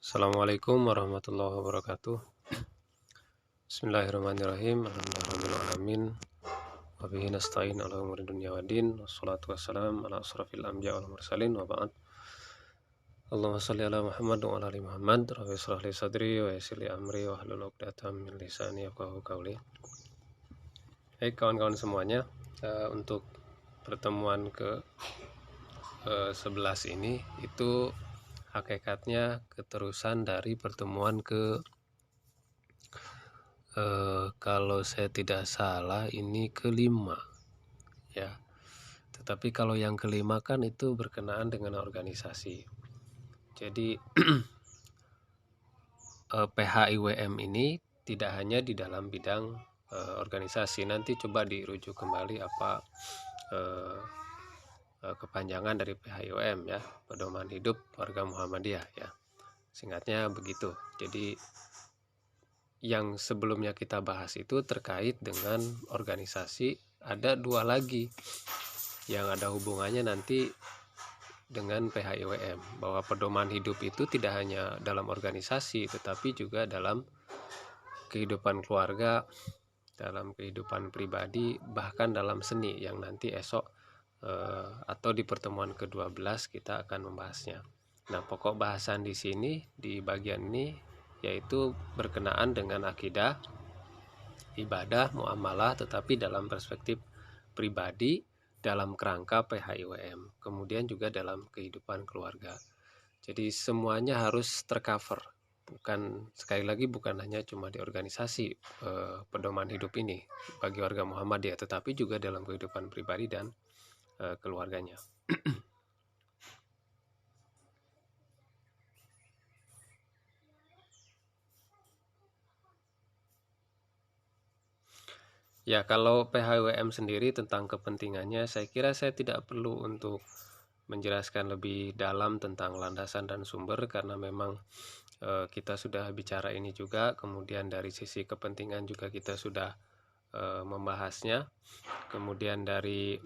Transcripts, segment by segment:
Assalamualaikum warahmatullahi wabarakatuh. Bismillahirrahmanirrahim. Alhamdulillahirrahmanirrahim. Wabihi nasta'in ala umuri dunya waddin. Wassalatu wassalam ala asrafil anbiya wal mursalin wa ba'd. Allahumma shalli ala Muhammad wa ala ali Muhammad. Rabbi shrah li sadri wa yassir li amri wa hlul 'uqdatam min lisani yafqahu qawli. Baik kawan-kawan semuanya, untuk pertemuan ke 11 ini itu hakikatnya keterusan dari pertemuan kalau saya tidak salah ini kelima ya. Tetapi kalau yang kelima kan itu berkenaan dengan organisasi. Jadi PHIWM ini tidak hanya di dalam bidang organisasi. Nanti coba dirujuk kembali apa kepanjangan dari PHIWM ya, Pedoman Hidup Warga Muhammadiyah ya. Singkatnya begitu. Jadi yang sebelumnya kita bahas itu terkait dengan organisasi, ada dua lagi yang ada hubungannya nanti dengan PHIWM, bahwa pedoman hidup itu tidak hanya dalam organisasi tetapi juga dalam kehidupan keluarga, dalam kehidupan pribadi, bahkan dalam seni yang nanti esok atau di pertemuan ke-12 kita akan membahasnya. Nah, pokok bahasan di sini di bagian ini yaitu berkenaan dengan akidah, ibadah, muamalah, tetapi dalam perspektif pribadi, dalam kerangka PHIWM, kemudian juga dalam kehidupan keluarga. Jadi semuanya harus tercover, bukan, sekali lagi, bukan hanya cuma di organisasi pedoman hidup ini bagi warga Muhammadiyah, tetapi juga dalam kehidupan pribadi dan keluarganya. Ya, kalau PHWM sendiri tentang kepentingannya, saya kira saya tidak perlu untuk menjelaskan lebih dalam tentang landasan dan sumber, karena memang kita sudah bicara ini juga. Kemudian dari sisi kepentingan juga kita sudah membahasnya. Kemudian dari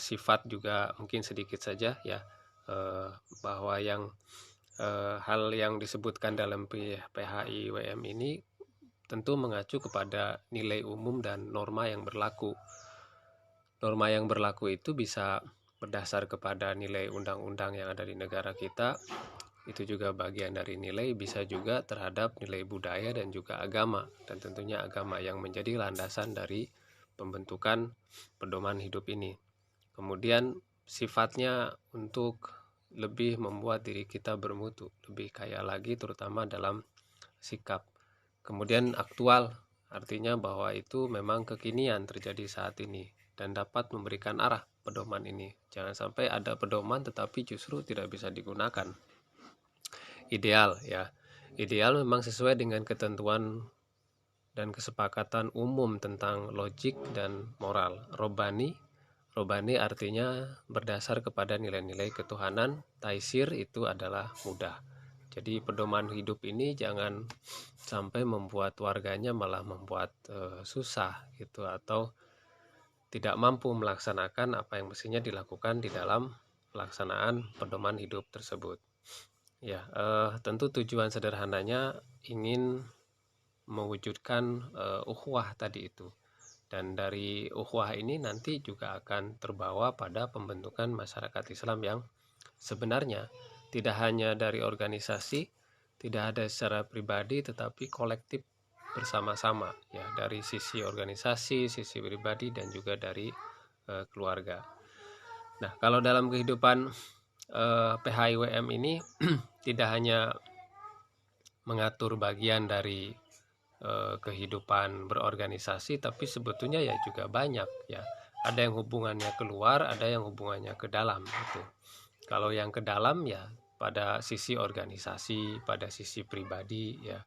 sifat juga mungkin sedikit saja ya, bahwa yang hal yang disebutkan dalam PHIWM ini tentu mengacu kepada nilai umum dan norma yang berlaku. Norma yang berlaku itu bisa berdasar kepada nilai undang-undang yang ada di negara kita, itu juga bagian dari nilai, bisa juga terhadap nilai budaya dan juga agama, dan tentunya agama yang menjadi landasan dari pembentukan pedoman hidup ini. Kemudian sifatnya untuk lebih membuat diri kita bermutu, lebih kaya lagi terutama dalam sikap. Kemudian aktual, artinya bahwa itu memang kekinian terjadi saat ini dan dapat memberikan arah pedoman ini. Jangan sampai ada pedoman tetapi justru tidak bisa digunakan. Ideal ya, ideal memang sesuai dengan ketentuan dan kesepakatan umum tentang logik dan moral. Robani artinya berdasar kepada nilai-nilai ketuhanan. Taisir itu adalah mudah. Jadi pedoman hidup ini jangan sampai membuat warganya malah membuat susah gitu, atau tidak mampu melaksanakan apa yang mestinya dilakukan di dalam pelaksanaan pedoman hidup tersebut. Ya, tentu tujuan sederhananya ingin mewujudkan ukhuwah tadi itu. Dan dari ukhuwah ini nanti juga akan terbawa pada pembentukan masyarakat Islam yang sebenarnya tidak hanya dari organisasi, tidak ada secara pribadi, tetapi kolektif bersama-sama ya, dari sisi organisasi, sisi pribadi, dan juga dari keluarga. Nah, kalau dalam kehidupan PHIWM ini tidak hanya mengatur bagian dari kehidupan berorganisasi, tapi sebetulnya ya juga banyak ya. Ada yang hubungannya keluar, ada yang hubungannya ke dalam gitu. Kalau yang ke dalam ya pada sisi organisasi, pada sisi pribadi ya,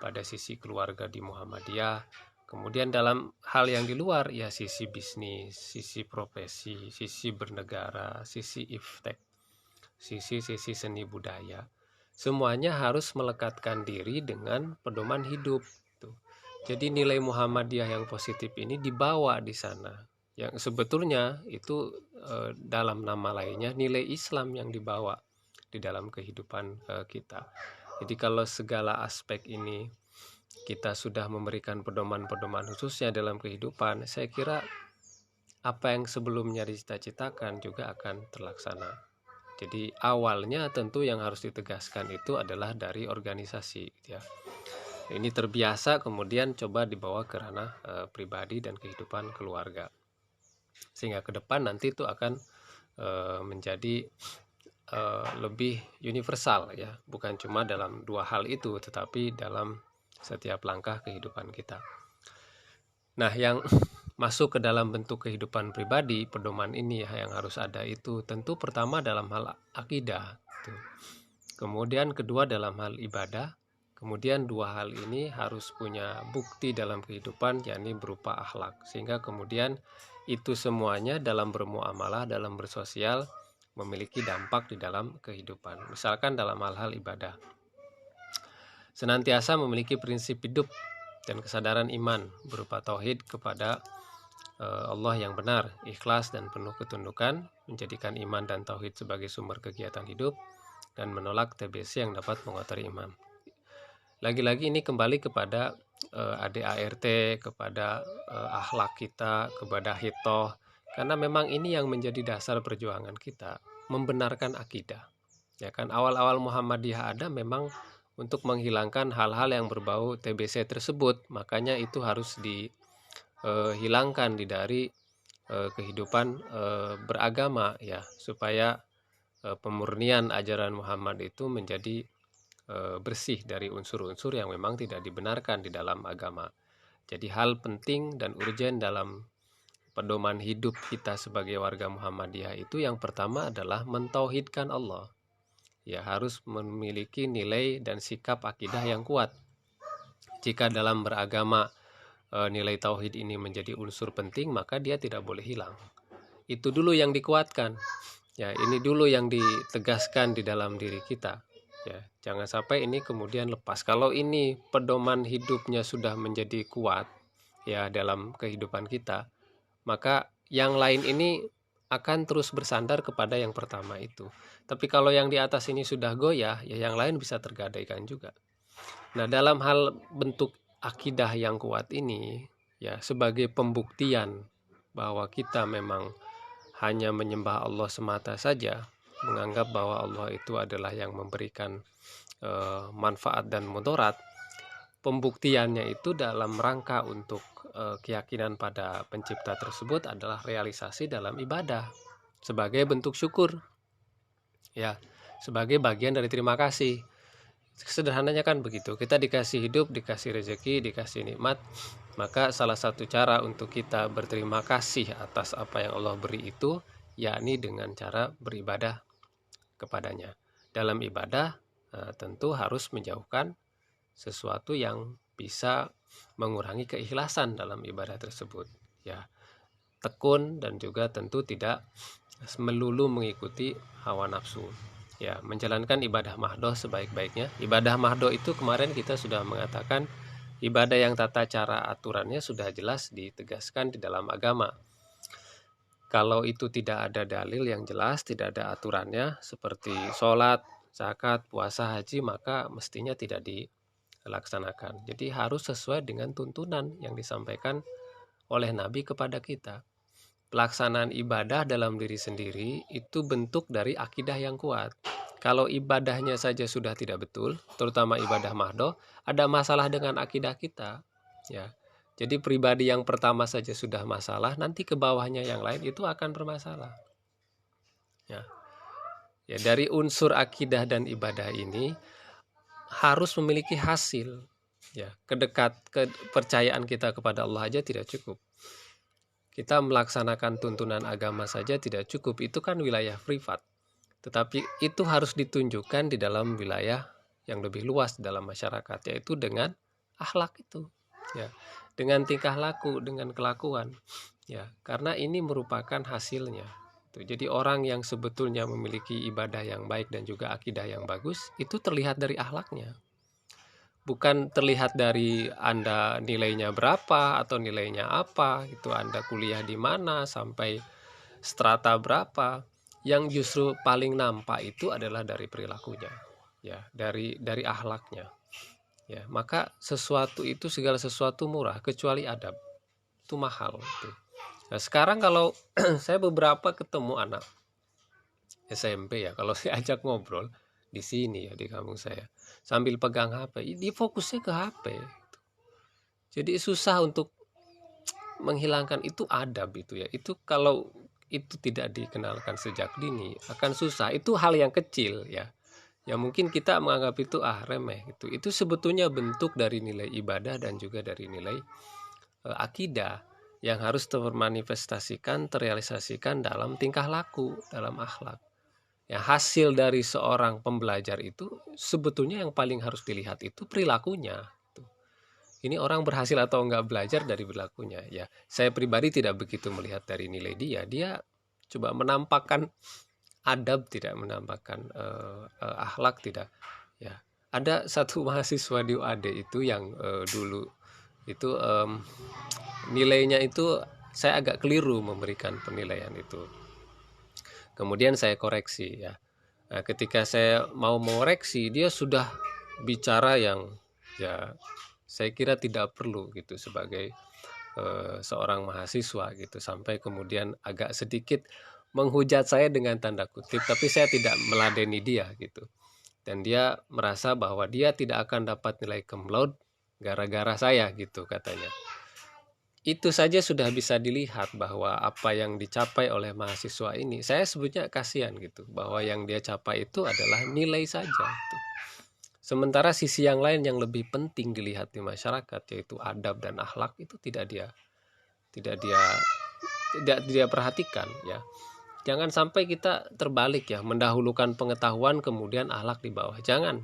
pada sisi keluarga di Muhammadiyah. Kemudian dalam hal yang di luar ya sisi bisnis, sisi profesi, sisi bernegara, sisi iftek, sisi seni budaya. Semuanya harus melekatkan diri dengan pedoman hidup. Jadi nilai Muhammadiyah yang positif ini dibawa di sana. Yang sebetulnya itu dalam nama lainnya nilai Islam yang dibawa di dalam kehidupan kita. Jadi kalau segala aspek ini kita sudah memberikan pedoman-pedoman khususnya dalam kehidupan, saya kira apa yang sebelumnya dicita-citakan juga akan terlaksana. Jadi awalnya tentu yang harus ditegaskan itu adalah dari organisasi, ya. Ini terbiasa kemudian coba dibawa ke ranah pribadi dan kehidupan keluarga, sehingga ke depan nanti itu akan menjadi lebih universal, ya, bukan cuma dalam dua hal itu tetapi dalam setiap langkah kehidupan kita. Nah, yang masuk ke dalam bentuk kehidupan pribadi, pedoman ini yang harus ada itu tentu pertama dalam hal akidah, kemudian kedua dalam hal ibadah, kemudian dua hal ini harus punya bukti dalam kehidupan, yakni berupa akhlak, sehingga kemudian itu semuanya dalam bermuamalah, dalam bersosial memiliki dampak di dalam kehidupan. Misalkan dalam hal-hal ibadah, senantiasa memiliki prinsip hidup dan kesadaran iman berupa tauhid kepada Allah yang benar, ikhlas dan penuh ketundukan, menjadikan iman dan tauhid sebagai sumber kegiatan hidup, dan menolak TBC yang dapat mengotori iman. Lagi-lagi ini kembali kepada ADART, kepada akhlak kita, kepada hitoh, karena memang ini yang menjadi dasar perjuangan kita, membenarkan akidah. Ya kan, awal-awal Muhammadiyah ada memang untuk menghilangkan hal-hal yang berbau TBC tersebut, makanya itu harus dihilangkan dari kehidupan beragama, ya, supaya pemurnian ajaran Muhammad itu menjadi bersih dari unsur-unsur yang memang tidak dibenarkan di dalam agama. Jadi hal penting dan urgen dalam pedoman hidup kita sebagai warga Muhammadiyah itu yang pertama adalah mentauhidkan Allah. Ya, harus memiliki nilai dan sikap akidah yang kuat. Jika dalam beragama nilai tauhid ini menjadi unsur penting, maka dia tidak boleh hilang. Itu dulu yang dikuatkan. Ya, ini dulu yang ditegaskan di dalam diri kita. Ya, jangan sampai ini kemudian lepas. Kalau ini pedoman hidupnya sudah menjadi kuat, ya, dalam kehidupan kita, maka yang lain ini akan terus bersandar kepada yang pertama itu. Tapi kalau yang di atas ini sudah goyah, ya yang lain bisa tergadaikan juga. Nah, dalam hal bentuk akidah yang kuat ini, ya, sebagai pembuktian bahwa kita memang hanya menyembah Allah semata saja, menganggap bahwa Allah itu adalah yang memberikan manfaat dan mudarat, pembuktiannya itu dalam rangka untuk keyakinan pada pencipta tersebut adalah realisasi dalam ibadah sebagai bentuk syukur, ya, sebagai bagian dari terima kasih. Sederhananya kan begitu, kita dikasih hidup, dikasih rezeki, dikasih nikmat, maka salah satu cara untuk kita berterima kasih atas apa yang Allah beri itu yakni dengan cara beribadah kepadanya. Dalam ibadah tentu harus menjauhkan sesuatu yang bisa mengurangi keikhlasan dalam ibadah tersebut, ya, tekun dan juga tentu tidak melulu mengikuti hawa nafsu, ya, menjalankan ibadah mahdoh sebaik-baiknya. Ibadah mahdoh itu kemarin kita sudah mengatakan ibadah yang tata cara aturannya sudah jelas ditegaskan di dalam agama. Kalau itu tidak ada dalil yang jelas, tidak ada aturannya seperti sholat, zakat, puasa, haji, maka mestinya tidak dilaksanakan. Jadi harus sesuai dengan tuntunan yang disampaikan oleh Nabi kepada kita. Pelaksanaan ibadah dalam diri sendiri itu bentuk dari akidah yang kuat. Kalau ibadahnya saja sudah tidak betul, terutama ibadah mahdoh, ada masalah dengan akidah kita, ya. Jadi pribadi yang pertama saja sudah masalah, nanti ke bawahnya yang lain itu akan bermasalah. Ya. Ya, dari unsur akidah dan ibadah ini harus memiliki hasil. Ya, kepercayaan kita kepada Allah aja tidak cukup. Kita melaksanakan tuntunan agama saja tidak cukup, itu kan wilayah privat. Tetapi itu harus ditunjukkan di dalam wilayah yang lebih luas dalam masyarakat, yaitu dengan akhlak itu, ya, dengan tingkah laku, dengan kelakuan, ya, karena ini merupakan hasilnya. Jadi orang yang sebetulnya memiliki ibadah yang baik dan juga akidah yang bagus itu terlihat dari akhlaknya, bukan terlihat dari Anda nilainya berapa atau nilainya apa, itu Anda kuliah di mana sampai strata berapa. Yang justru paling nampak itu adalah dari perilakunya. ya, dari akhlaknya. Ya, maka sesuatu itu, segala sesuatu murah kecuali adab. Itu mahal itu. Nah, sekarang kalau saya beberapa ketemu anak SMP ya, kalau saya ajak ngobrol di sini ya, di kampung saya, sambil pegang HP, dia fokusnya ke HP. Jadi susah untuk menghilangkan itu adab itu ya. Itu kalau itu tidak dikenalkan sejak dini akan susah. Itu hal yang kecil ya. Ya mungkin kita menganggap itu remeh gitu. Itu sebetulnya bentuk dari nilai ibadah dan juga dari nilai akidah yang harus termanifestasikan, terrealisasikan dalam tingkah laku, dalam akhlak. Ya, hasil dari seorang pembelajar itu sebetulnya yang paling harus dilihat itu perilakunya. Ini orang berhasil atau enggak belajar dari perilakunya. Ya, saya pribadi tidak begitu melihat dari nilai dia. Dia coba menampakkan adab, tidak menampakkan akhlak, tidak. Ya, ada satu mahasiswa di UAD itu yang dulu itu nilainya itu saya agak keliru memberikan penilaian itu. Kemudian saya koreksi ya. Nah, ketika saya mau mengoreksi, dia sudah bicara yang ya saya kira tidak perlu gitu sebagai seorang mahasiswa gitu, sampai kemudian agak sedikit menghujat saya dengan tanda kutip, tapi saya tidak meladeni dia gitu. Dan dia merasa bahwa dia tidak akan dapat nilai cum laude gara-gara saya gitu katanya. Itu saja sudah bisa dilihat bahwa apa yang dicapai oleh mahasiswa ini, saya sebutnya kasihan gitu, bahwa yang dia capai itu adalah nilai saja gitu. Sementara sisi yang lain yang lebih penting dilihat di masyarakat, yaitu adab dan akhlak, itu tidak dia perhatikan ya. Jangan sampai kita terbalik ya, mendahulukan pengetahuan kemudian akhlak di bawah. Jangan.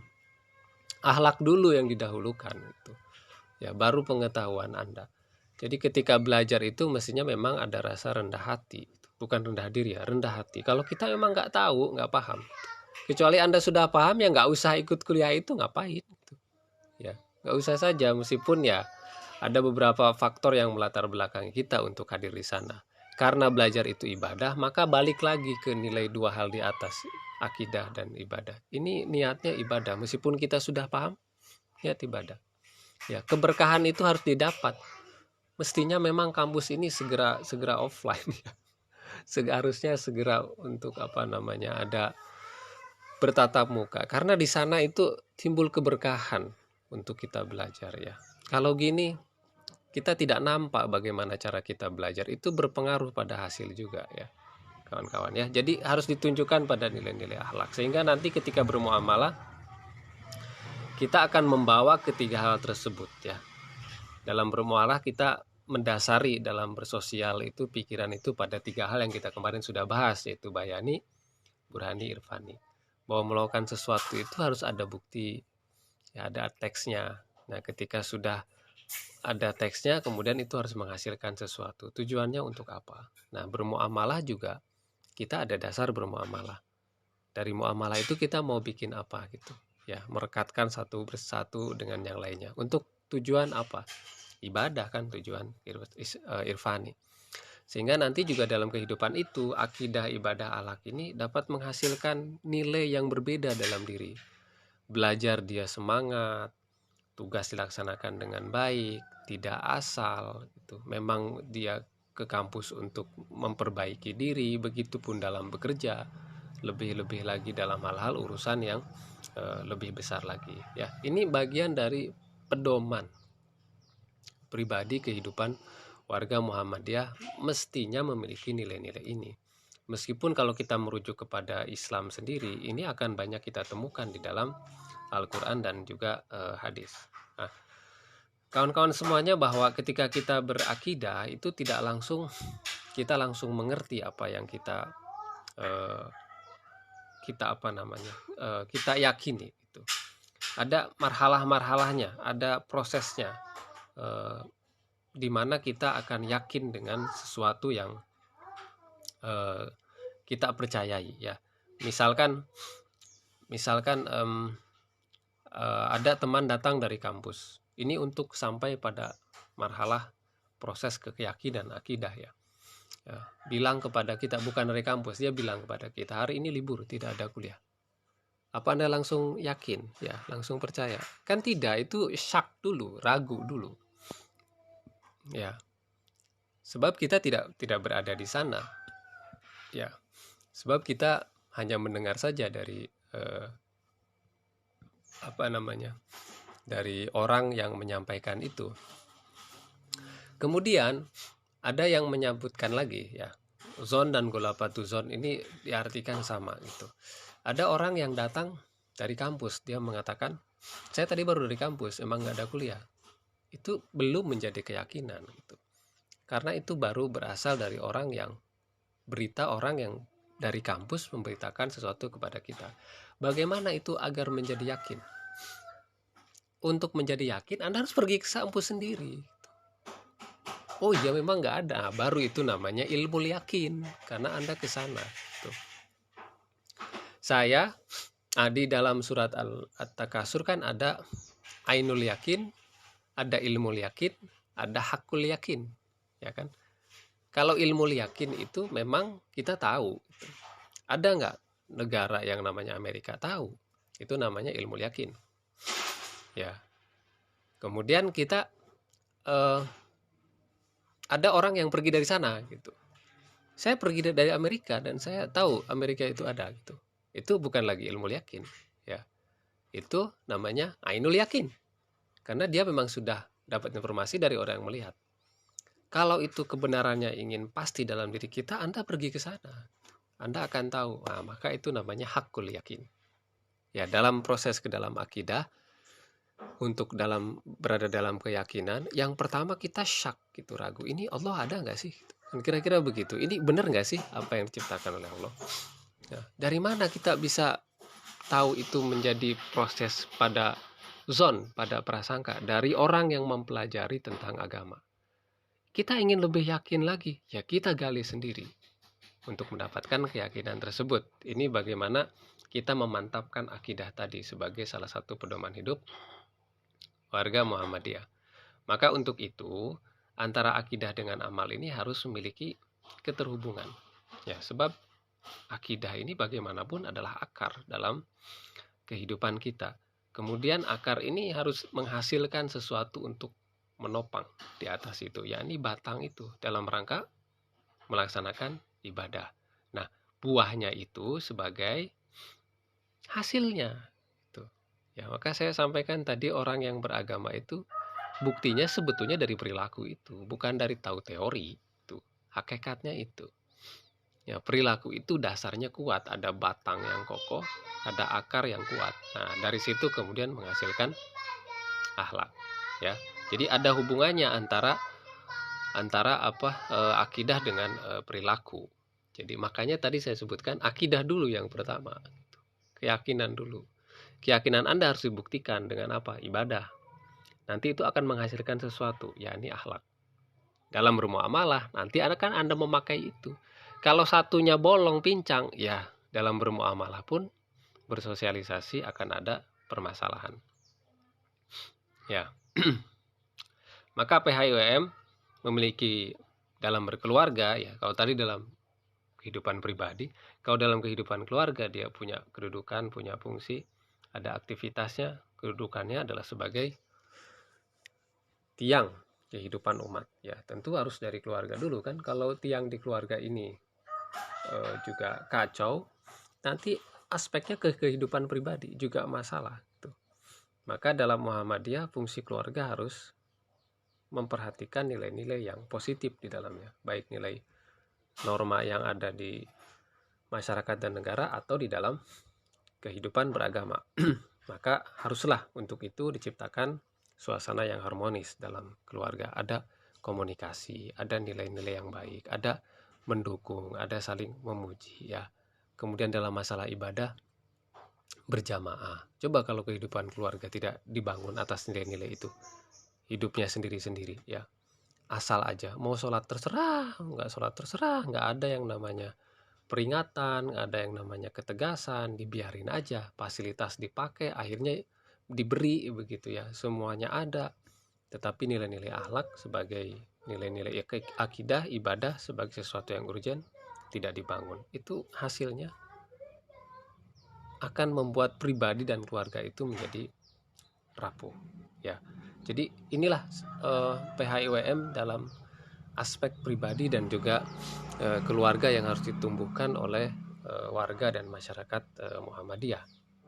Akhlak dulu yang didahulukan itu. Ya, baru pengetahuan Anda. Jadi ketika belajar itu mestinya memang ada rasa rendah hati, bukan rendah diri ya, rendah hati. Kalau kita memang nggak tahu, nggak paham, kecuali Anda sudah paham ya nggak usah ikut kuliah itu, ngapain? Gitu. Ya, nggak usah saja, meskipun ya ada beberapa faktor yang melatar belakangi kita untuk hadir di sana. Karena belajar itu ibadah, maka balik lagi ke nilai dua hal di atas, akidah dan ibadah. Ini niatnya ibadah, meskipun kita sudah paham, niat ibadah. Ya, keberkahan itu harus didapat. Mestinya memang kampus ini segera offline ya. Seharusnya segera untuk ada bertatap muka, karena di sana itu timbul keberkahan untuk kita belajar ya. Kalau gini kita tidak nampak bagaimana cara kita belajar, itu berpengaruh pada hasil juga ya kawan-kawan ya. Jadi harus ditunjukkan pada nilai-nilai akhlak, sehingga nanti ketika bermuamalah kita akan membawa ketiga hal tersebut ya. Dalam bermuamalah kita mendasari dalam bersosial itu pikiran itu pada tiga hal yang kita kemarin sudah bahas, yaitu bayani, burhani, irfani. Bahwa melakukan sesuatu itu harus ada bukti, ya ada teksnya. Nah, ketika sudah ada teksnya, kemudian itu harus menghasilkan sesuatu. Tujuannya untuk apa? Nah, bermuamalah juga kita ada dasar bermuamalah. Dari muamalah itu kita mau bikin apa gitu. Ya, merekatkan satu bersatu dengan yang lainnya. Untuk tujuan apa? Ibadah kan tujuan irfani. Sehingga nanti juga dalam kehidupan itu akidah, ibadah, akhlak ini dapat menghasilkan nilai yang berbeda dalam diri. Belajar dia semangat, tugas dilaksanakan dengan baik, tidak asal gitu. Memang dia ke kampus untuk memperbaiki diri, begitupun dalam bekerja, lebih-lebih lagi dalam hal-hal urusan yang lebih besar lagi ya. Ini bagian dari pedoman pribadi kehidupan warga Muhammadiyah mestinya memiliki nilai-nilai ini. Meskipun kalau kita merujuk kepada Islam sendiri, ini akan banyak kita temukan di dalam Al-Quran dan juga hadis. Nah, kawan-kawan semuanya, bahwa ketika kita berakidah itu tidak langsung kita langsung mengerti apa yang kita kita yakini itu. Ada marhalah-marhalahnya, ada prosesnya, di mana kita akan yakin dengan sesuatu yang kita percayai ya. Misalkan ada teman datang dari kampus ini untuk sampai pada marhalah proses keyakinan akidah ya. Bilang kepada kita, bukan dari kampus, dia bilang kepada kita, hari ini libur, tidak ada kuliah. Apa Anda langsung yakin? Ya, langsung percaya? Kan tidak, itu syak dulu, ragu dulu. Ya, sebab kita tidak berada di sana. Ya, sebab kita hanya mendengar saja dari dari orang yang menyampaikan itu. Kemudian ada yang menyebutkan lagi, ya, zon dan golapatu zon ini diartikan sama gitu. Ada orang yang datang dari kampus, dia mengatakan, saya tadi baru dari kampus, emang nggak ada kuliah. Itu belum menjadi keyakinan gitu. Karena itu baru berasal dari orang yang orang yang dari kampus memberitakan sesuatu kepada kita. Bagaimana itu agar menjadi yakin? Untuk menjadi yakin, Anda harus pergi ke kampus sendiri. Oh iya, memang nggak ada. Baru itu namanya ilmu yakin, karena Anda ke sana. Tuh. Saya di dalam surat At-Takasur kan ada ainul yakin, ada ilmu yakin, ada hakul yakin, ya kan? Kalau ilmu yakin itu memang kita tahu. Ada nggak negara yang namanya Amerika? Tahu. Itu namanya ilmu yakin. Ya. Kemudian kita ada orang yang pergi dari sana gitu. Saya pergi dari Amerika dan saya tahu Amerika itu ada gitu. Itu bukan lagi ilmu yakin, ya. Itu namanya ainul yakin. Karena dia memang sudah dapat informasi dari orang yang melihat. Kalau itu kebenarannya ingin pasti dalam diri kita, Anda pergi ke sana. Anda akan tahu. Nah, maka itu namanya hakul yakin. Ya, dalam proses ke dalam akidah, untuk berada dalam keyakinan, yang pertama kita syak gitu, ragu. Ini Allah ada nggak sih? Kira-kira begitu. Ini benar nggak sih apa yang diciptakan oleh Allah? Nah, dari mana kita bisa tahu itu menjadi proses pada zon, pada prasangka dari orang yang mempelajari tentang agama? Kita ingin lebih yakin lagi, ya kita gali sendiri untuk mendapatkan keyakinan tersebut. Ini bagaimana kita memantapkan akidah tadi sebagai salah satu pedoman hidup warga Muhammadiyah. Maka untuk itu, antara akidah dengan amal ini harus memiliki keterhubungan. Ya, sebab akidah ini bagaimanapun adalah akar dalam kehidupan kita. Kemudian akar ini harus menghasilkan sesuatu untuk menopang di atas itu, yakni batang itu dalam rangka melaksanakan ibadah. Nah, buahnya itu sebagai hasilnya. Tuh. Ya, maka saya sampaikan tadi orang yang beragama itu buktinya sebetulnya dari perilaku itu, bukan dari tahu teori. Itu hakikatnya itu. Ya, perilaku itu dasarnya kuat, ada batang yang kokoh, ada akar yang kuat. Nah, dari situ kemudian menghasilkan akhlak. Ya, jadi ada hubungannya antara akidah dengan perilaku. Jadi makanya tadi saya sebutkan akidah dulu yang pertama, keyakinan dulu. Keyakinan Anda harus dibuktikan dengan apa? Ibadah. Nanti itu akan menghasilkan sesuatu, yakni akhlak. Dalam bermuamalah, nanti akan Anda memakai itu. Kalau satunya bolong, pincang, ya dalam bermuamalah pun bersosialisasi akan ada permasalahan. Ya. Maka PHIWM memiliki dalam berkeluarga, ya kalau tadi dalam kehidupan pribadi, kalau dalam kehidupan keluarga dia punya kedudukan, punya fungsi, ada aktivitasnya, kedudukannya adalah sebagai tiang kehidupan umat. Ya, tentu harus dari keluarga dulu kan. Kalau tiang di keluarga ini juga kacau, nanti aspeknya ke kehidupan pribadi juga masalah tuh. Maka dalam Muhammadiyah fungsi keluarga harus memperhatikan nilai-nilai yang positif di dalamnya, baik nilai norma yang ada di masyarakat dan negara atau di dalam kehidupan beragama. Maka haruslah untuk itu diciptakan suasana yang harmonis dalam keluarga. Ada komunikasi, ada nilai-nilai yang baik, ada mendukung, ada saling memuji, ya. Kemudian dalam masalah ibadah berjamaah. Coba kalau kehidupan keluarga tidak dibangun atas nilai-nilai itu, hidupnya sendiri-sendiri, ya. Asal aja, mau sholat terserah, nggak sholat terserah, nggak ada yang namanya peringatan, nggak ada yang namanya ketegasan, dibiarin aja, fasilitas dipakai, akhirnya diberi begitu ya, semuanya ada. Tetapi nilai-nilai akhlak sebagai nilai-nilai akidah, ibadah sebagai sesuatu yang urgent tidak dibangun. Itu hasilnya akan membuat pribadi dan keluarga itu menjadi rapuh ya. Jadi inilah PHIWM dalam aspek pribadi dan juga keluarga yang harus ditumbuhkan oleh warga dan masyarakat Muhammadiyah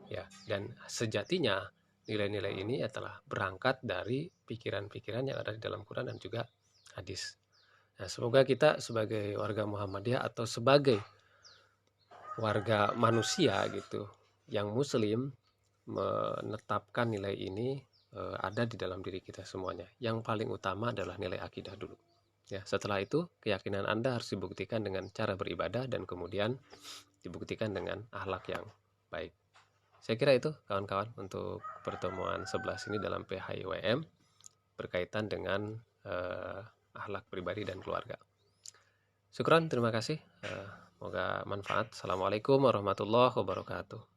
ya. Dan sejatinya nilai-nilai ini adalah berangkat dari pikiran-pikiran yang ada di dalam Quran dan juga hadis. Nah, semoga kita sebagai warga Muhammadiyah atau sebagai warga manusia gitu yang muslim menetapkan nilai ini ada di dalam diri kita semuanya. Yang paling utama adalah nilai akidah dulu. Ya, setelah itu keyakinan Anda harus dibuktikan dengan cara beribadah dan kemudian dibuktikan dengan akhlak yang baik. Saya kira itu kawan-kawan untuk pertemuan 11 ini dalam PHIWM berkaitan dengan akhlak pribadi dan keluarga. Syukran, terima kasih. Semoga manfaat. Assalamualaikum warahmatullahi wabarakatuh.